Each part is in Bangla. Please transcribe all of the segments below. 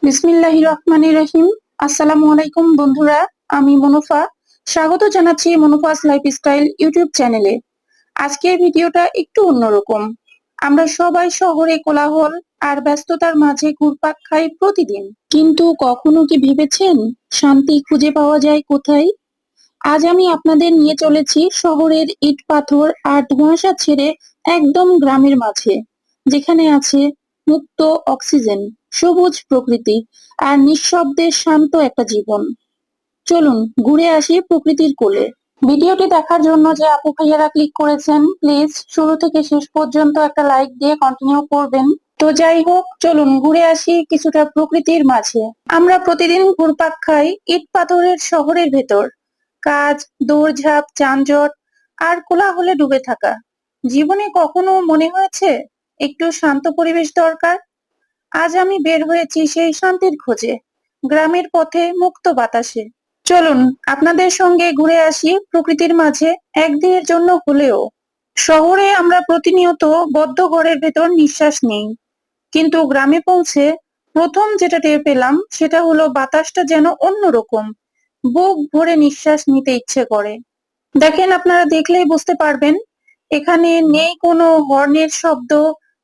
বিসমিল্লাহির রহমানির রহিম। আসসালামু আলাইকুম বন্ধুরা, আমি মনুফা। স্বাগত জানাচ্ছি মনুফাস লাইফস্টাইল ইউটিউব চ্যানেলে। আজকের ভিডিওটা একটু অন্যরকম। আমরা সবাই শহরে কোলাহল আর ব্যস্ততার মাঝে ঘুরপাক খাই প্রতিদিন, কিন্তু কখনো কি ভেবেছেন শান্তি খুঁজে পাওয়া যায় কোথায়? আজ আমি আপনাদের নিয়ে চলেছি শহরের ইট পাথর আর ধোঁয়াশা ছেড়ে একদম গ্রামের মাঝে, যেখানে আছে মুক্ত অক্সিজেন, সবুজ প্রকৃতি আর নিঃশব্দে শান্ত একটা জীবন। চলুন ঘুরে আসি প্রকৃতির কোলে। ভিডিওটি দেখার জন্য যে আপু ভাইয়ারা ক্লিক করেছেন, প্লিজ শুরু থেকে শেষ পর্যন্ত একটা লাইক দিয়ে কন্টিনিউ করবেন। তো যাই হোক, চলুন ঘুরে আসি কিছুটা প্রকৃতির মাঝে। আমরা প্রতিদিন ঘুরপাক খাই ইট পাথরের শহরের ভেতর, কাজ, দৌড়ঝাঁপ, যানজট আর কোলাহলে ডুবে থাকা। জীবনে কখনো মনে হয়েছে একটু শান্ত পরিবেশ দরকার? আজ আমি বের হয়েছি সেই শান্তির খোঁজে, গ্রামের পথে, মুক্ত বাতাসে। চলুন আপনাদের সঙ্গে ঘুরে আসি প্রকৃতির মাঝে একদিনের জন্য হলেও। শহরে আমরা প্রতিনিয়ত বদ্ধ ঘরের ভেতর নিঃশ্বাস নেই, কিন্তু গ্রামে পৌঁছে প্রথম যেটা টের পেলাম সেটা হলো বাতাসটা যেন অন্যরকম। বুক ভরে নিঃশ্বাস নিতে ইচ্ছে করে। দেখেন, আপনারা দেখলেই বুঝতে পারবেন, এখানে নেই কোনো হর্নের শব্দ,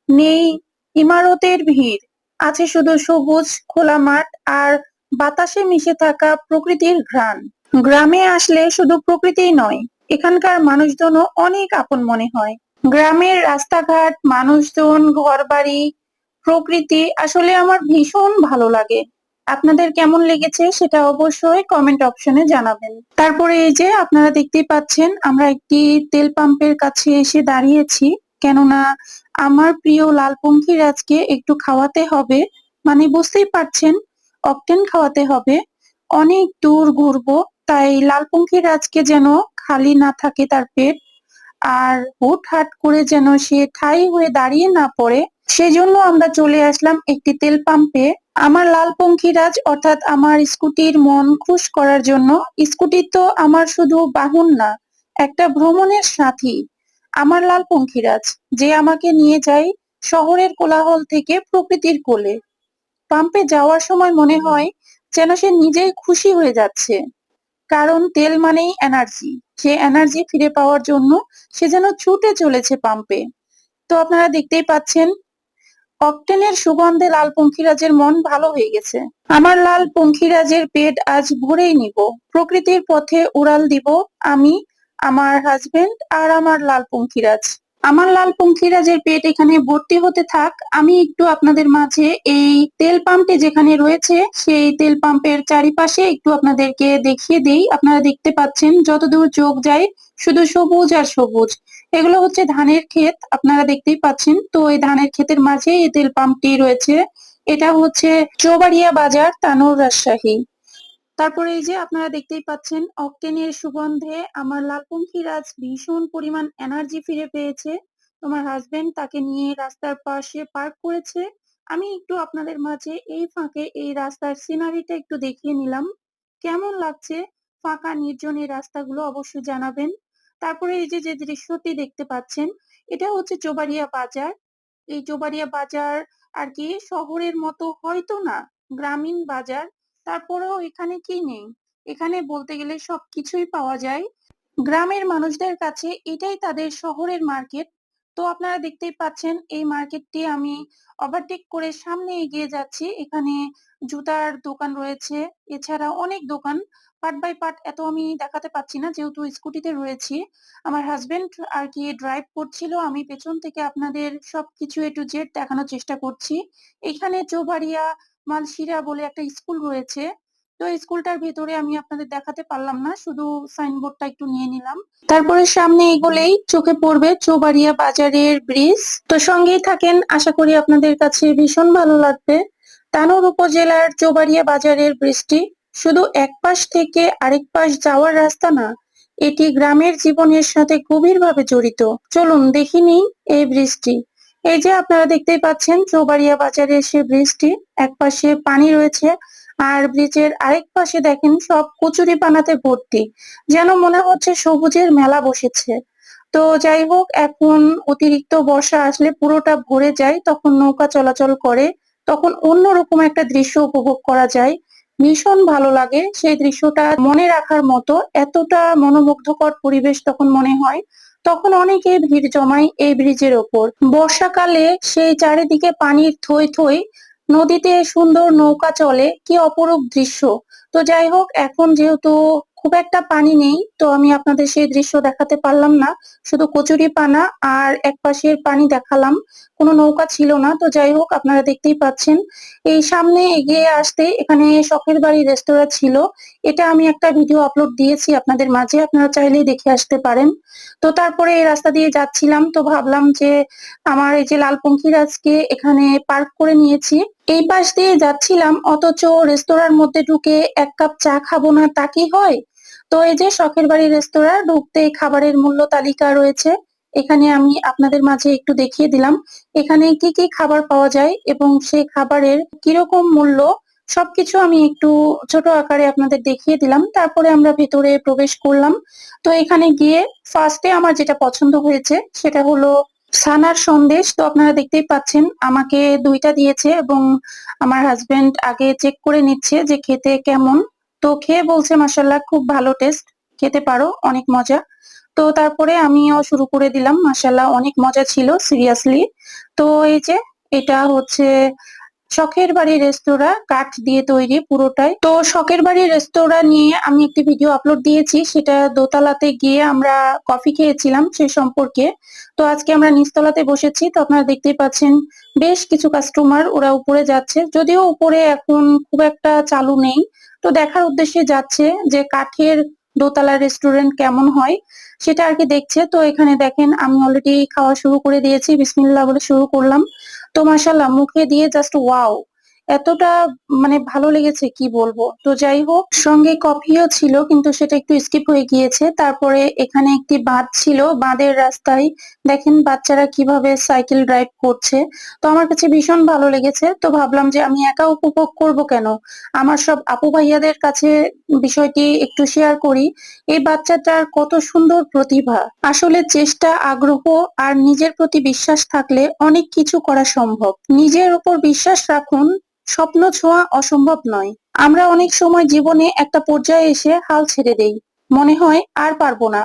নেই ইমারতের ভিড়। আছে শুধু সবুজ খোলা মাঠ আর বাতাসে মিশে থাকা প্রকৃতির ঘ্রাণ। গ্রামে আসলে শুধু প্রকৃতিই নয়, এখানকার মানুষজনও অনেক আপন মনে হয়। গ্রামের রাস্তাঘাট, মানুষজন, ঘরবাড়ি, প্রকৃতি আসলে আমার ভীষণ ভালো লাগে। আপনাদের কেমন লেগেছে সেটা অবশ্যই কমেন্ট অপশনে জানাবেন। তারপরে এই যে আপনারা দেখতেই পাচ্ছেন, আমরা একটি তেল পাম্পের কাছে এসে দাঁড়িয়েছি, কেননা আমার প্রিয় লালপঙ্খী রাজকে একটু খাওয়াতে হবে। মানে বুঝতেই পারছেন, অকটেন খাওয়াতে হবে। অনেক দূর ঘুরবো, তাই লালপঙ্খী রাজকে যেন খালি না থাকে তার পেট, আর হুটহাট করে যেন সে ঠাই হয়ে দাঁড়িয়ে না পড়ে, সেজন্য আমরা চলে আসলাম একটি তেল পাম্পে আমার লাল পঙ্খিরাজ অর্থাৎ আমার স্কুটির মন খুশ করার জন্য। স্কুটি তো আমার শুধু বাহন না, একটা ভ্রমণের সাথী। আমার লাল পঙ্খিরাজ, যে আমাকে নিয়ে যায় শহরের কোলাহল থেকে প্রকৃতির কোলে। পাম্পে যাওয়ার সময় মনে হয় যেন সে নিজেই খুশি হয়ে যাচ্ছে, কারণ তেল মানেই এনার্জি। সে এনার্জি ফিরে পাওয়ার জন্য সে যেন ছুটে চলেছে পাম্পে। তো আপনারা দেখতেই পাচ্ছেন, অকটেনের সুগন্ধে লাল পঙ্খিরাজের মন ভালো হয়ে গেছে। আমার লাল পঙ্খিরাজের পেট আজ ভরেই নিব। প্রকৃতির পথে উড়াল দিব আমি, আমার হাজবেন্ড আর আমার লাল পঙ্খিরাজ। আমার লাল পঙ্খিরাজের পেট এখানে ভর্তি হতে থাক, আমি একটু আপনাদের মাঝে এই তেল পাম্পটি যেখানে রয়েছে সেই তেল পাম্পের চারিপাশে একটু আপনাদেরকে দেখিয়ে দেই। আপনারা দেখতে পাচ্ছেন যতদূর চোখ যায় শুধু সবুজ আর সবুজ। এগুলো হচ্ছে ধানের ক্ষেত, আপনারা দেখতেই পাচ্ছেন। তো এই ধানের ক্ষেতের মাঝে এই তেল পাম্পটি রয়েছে। এটা হচ্ছে চৌবাড়িয়া বাজার, তানোর, রাজশাহী। তারপরে এই যে আপনারা দেখতেই পাচ্ছেন, অকটেনের সুগন্ধে আমার লালপঙ্খী রাজ ভীষণ পরিমাণ এনার্জি ফিরে পেয়েছে। তোমার হাজবেন্ড তাকে নিয়ে রাস্তার পাশে পার্ক করেছে। আমি একটু আপনাদের মাঝে এই ফাঁকে এই রাস্তার সিনারিটা একটু দেখিয়ে নিলাম। কেমন লাগছে ফাঁকা নির্জন এই রাস্তাগুলো অবশ্যই জানাবেন। তারপরে এই যে যে দৃশ্যটি দেখতে পাচ্ছেন, এটা হচ্ছে চৌবাড়িয়া বাজার। এই চৌবাড়িয়া বাজার আর কি শহরের মতো হয়তো না, গ্রামীণ বাজার। তারপরেও এখানে কি নেই? এখানে বলতে গেলে সবকিছুই পাওয়া যায়। গ্রামের মানুষদের কাছে এটাই তাদের শহরের মার্কেট। তো আপনারা দেখতেই পাচ্ছেন এই মার্কেটটি আমি ওভারটেক করে সামনে এগিয়ে যাচ্ছি। এখানে জুতার দোকান রয়েছে, এছাড়া অনেক দোকান। পার্ট বাই পার্ট এত আমি দেখাতে পাচ্ছি না, যেহেতু স্কুটিতে রয়েছি। আমার হাজবেন্ড আর কি ড্রাইভ করছিল, আমি পেছন থেকে আপনাদের সবকিছু এ টু জেড দেখানোর চেষ্টা করছি। এখানে চৌবাড়িয়া মালশিরা বলে একটা স্কুল রয়েছে। তো স্কুলটার ভেতরে আমি আপনাদের দেখাতে পারলাম না, শুধু সাইনবোর্ডটা একটু নিয়ে নিলাম। তারপরে সামনে এগোলেই চোখে পড়বে চৌবাড়িয়া বাজারের ব্রিজ। তো সঙ্গেই থাকেন, আশা করি আপনাদের কাছে ভীষণ ভালো লাগবে। তানোর উপজেলার চৌবাড়িয়া বাজারের ব্রিজটি শুধু এক পাশ থেকে আরেক পাশ যাওয়ার রাস্তা না, এটি গ্রামের জীবনের সাথে গভীরভাবে জড়িত। চলুন দেখি নিই এই ব্রিজটি। এই যে আপনারা দেখতেই পাচ্ছেন চৌবাড়িয়া বাজারের সে ব্রিজটি, এক পাশে পানি রয়েছে আর ব্রিজের আরেক পাশে দেখেন সব কচুরি পানাতে ভর্তি, যেন মনে হচ্ছে সবুজের মেলা বসেছে। তো যাই হোক, এখন অতিরিক্ত বর্ষা আসলে পুরোটা ভরে যায়, তখন নৌকা চলাচল করে। তখন অন্যরকম একটা দৃশ্য উপভোগ করা যায়। ভীষণ ভালো লাগে সেই দৃশ্যটা মনে রাখার মতো, এতটা মনোমুগ্ধকর পরিবেশ তখন মনে হয়। তখন অনেকে ভিড় জমায় এই ব্রিজের ওপর। বর্ষাকালে সেই চারিদিকে পানির থই থই, নদীতে সুন্দর নৌকা চলে, কি অপরূপ দৃশ্য। তো যাই হোক, এখন যেহেতু খুব একটা পানি নেই, তো আমি আপনাদের সেই দৃশ্য দেখাতে পারলাম না। শুধু কচুরি পানা আর এক পাশের পানি দেখালাম, কোনো নৌকা ছিল না। তো যাই হোক, আপনারা দেখতেই পাচ্ছেন। এই সামনে এগিয়ে আসতে এখানে শখের বাড়ি রেস্তোরাঁ ছিল। এটা আমি একটা ভিডিও আপলোড দিয়েছি আপনাদের মাঝে, আপনারা চাইলেই দেখে আসতে পারেন। তো তারপরে এই রাস্তা দিয়ে যাচ্ছিলাম, তো ভাবলাম যে আমার এই যে লাল পঙ্খিরাজকে এখানে পার্ক করে নিয়েছি। এই পাশ দিয়ে যাচ্ছিলাম, অথচ রেস্তোরাঁর মধ্যে ঢুকে এক কাপ চা খাবো না তা কি হয়? তো এই যে শখের বাড়ি রেস্তোরাঁ, ঢুকতে খাবারের মূল্য তালিকা রয়েছে। এখানে আমি আপনাদের মাঝে একটু দেখিয়ে দিলাম এখানে কি কি খাবার পাওয়া যায় এবং সেই খাবারের কিরকম মূল্য, সবকিছু আমি একটু ছোট আকারে আপনাদের দেখিয়ে দিলাম। তারপরে আমরা ভেতরে প্রবেশ করলাম। তো এখানে গিয়ে ফার্স্টে আমার যেটা পছন্দ হয়েছে সেটা হলো ছানার সন্দেশ। তো আপনারা দেখতেই পাচ্ছেন আমাকে দুইটা দিয়েছে এবং আমার হাজবেন্ড আগে চেক করে নিচ্ছে যে খেতে কেমন। তো খেয়ে বলছে মাশাল্লাহ খুব ভালো টেস্ট, খেতে পারো, অনেক মজা। তো তারপরে আমিও শুরু করে দিলাম, মাশাল্লাহ অনেক মজা ছিল সিরিয়াসলি। তো এই যে এটা হচ্ছে শখের বাড়ি রেস্তোরাঁ, কাঠ দিয়ে তৈরি পুরোটাই। তো শখের বাড়ি রেস্তোরাঁ নিয়ে আমি একটি ভিডিও আপলোড দিয়েছি, সেটা দোতলাতে গিয়ে আমরা কফি খেয়েছিলাম সে সম্পর্কে। তো আজকে আমরা নিচতলাতে বসেছি, তো আপনারা দেখতেই পাচ্ছেন বেশ কিছু কাস্টমার ওরা উপরে যাচ্ছে, যদিও উপরে এখন খুব একটা চালু নেই। তো দেখার উদ্দেশ্যে যাচ্ছে যে কাঠের দোতলা রেস্টুরেন্ট কেমন হয় সেটা আর কি দেখছে। তো এখানে দেখেন আমি অলরেডি খাওয়া শুরু করে দিয়েছি, বিসমিল্লাহ বলে শুরু করলাম। তো মাশাল্লাহ মুখে দিয়ে জাস্ট ওয়াও, এতটা মানে ভালো লেগেছে কি বলবো। তো যাই হোক, সঙ্গে কফিও ছিল কিন্তু সেটা একটু স্কিপ হয়ে গিয়েছে। তারপরে এখানে একটি বাঁধ ছিল, বাঁধের রাস্তায় দেখেন বাচ্চারা কিভাবে সাইকেল ড্রাইভ করছে। তো আমার কাছে ভীষণ ভালো লেগেছে। তো ভাবলাম যে আমি একা উপভোগ করব কেন, আমার সব আপু ভাইয়াদের কাছে বিষয়টি একটু শেয়ার করি। এই বাচ্চাটার কত সুন্দর প্রতিভা। আসলে চেষ্টা, আগ্রহ আর নিজের প্রতি বিশ্বাস থাকলে অনেক কিছু করা সম্ভব। নিজের উপর বিশ্বাস রাখুন, স্বপ্ন ছোঁয়া অসম্ভব নয়। আমরা অনেক সময় জীবনে একটা পর্যায়ে এসে হাল ছেড়ে দেই, মনে হয় আর পারবো না,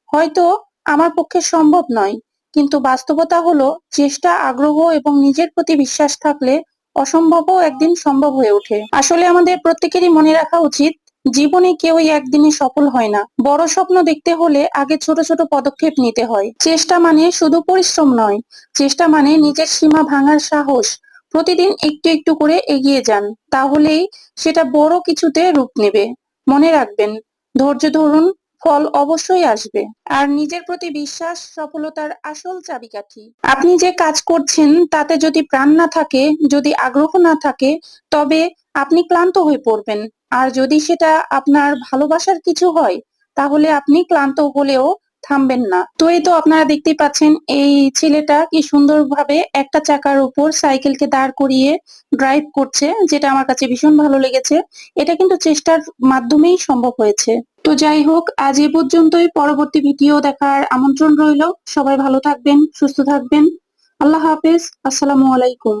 হয়তো আমার পক্ষে সম্ভব নয়। কিন্তু বাস্তবতা হলো চেষ্টা, আগ্রহ এবং নিজের প্রতি বিশ্বাস থাকলে অসম্ভবও একদিন সম্ভব হয়ে ওঠে। আসলে আমাদের প্রত্যেকেরই মনে রাখা উচিত, জীবনে কেউই একদিনে সফল হয় না। বড় স্বপ্ন দেখতে হলে আগে ছোট ছোট পদক্ষেপ নিতে হয়। চেষ্টা মানে শুধু পরিশ্রম নয়, চেষ্টা মানে নিজের সীমা ভাঙার সাহস। প্রতিদিন একটু একটু করে এগিয়ে যান, তাহলেই সেটা বড় কিছুতে রূপ নেবে। মনে রাখবেন, ধৈর্য ধরুন, ফল অবশ্যই আসবে। আর নিজের প্রতি বিশ্বাস সফলতার আসল চাবিকাঠি। আপনি যে কাজ করছেন তাতে যদি প্রাণ না থাকে, যদি আগ্রহ না থাকে, তবে আপনি ক্লান্ত হয়ে পড়বেন। আর যদি সেটা আপনার ভালোবাসার কিছু হয়, তাহলে আপনি ক্লান্ত হলেও থামবেন না। তো এই তো আপনারা দেখতেই পাচ্ছেন এই ছেলেটা কি সুন্দরভাবে একটা চাকার উপর সাইকেলকে দাঁড় করিয়ে ড্রাইভ করছে, যেটা আমার কাছে ভীষণ ভালো লেগেছে। এটা কিন্তু চেষ্টার মাধ্যমেই সম্ভব হয়েছে। তো যাই হোক, আজ এ পর্যন্তই। পরবর্তী ভিডিও দেখার আমন্ত্রণ রইল। সবাই ভালো থাকবেন, সুস্থ থাকবেন। আল্লাহ হাফেজ, আসসালামু আলাইকুম।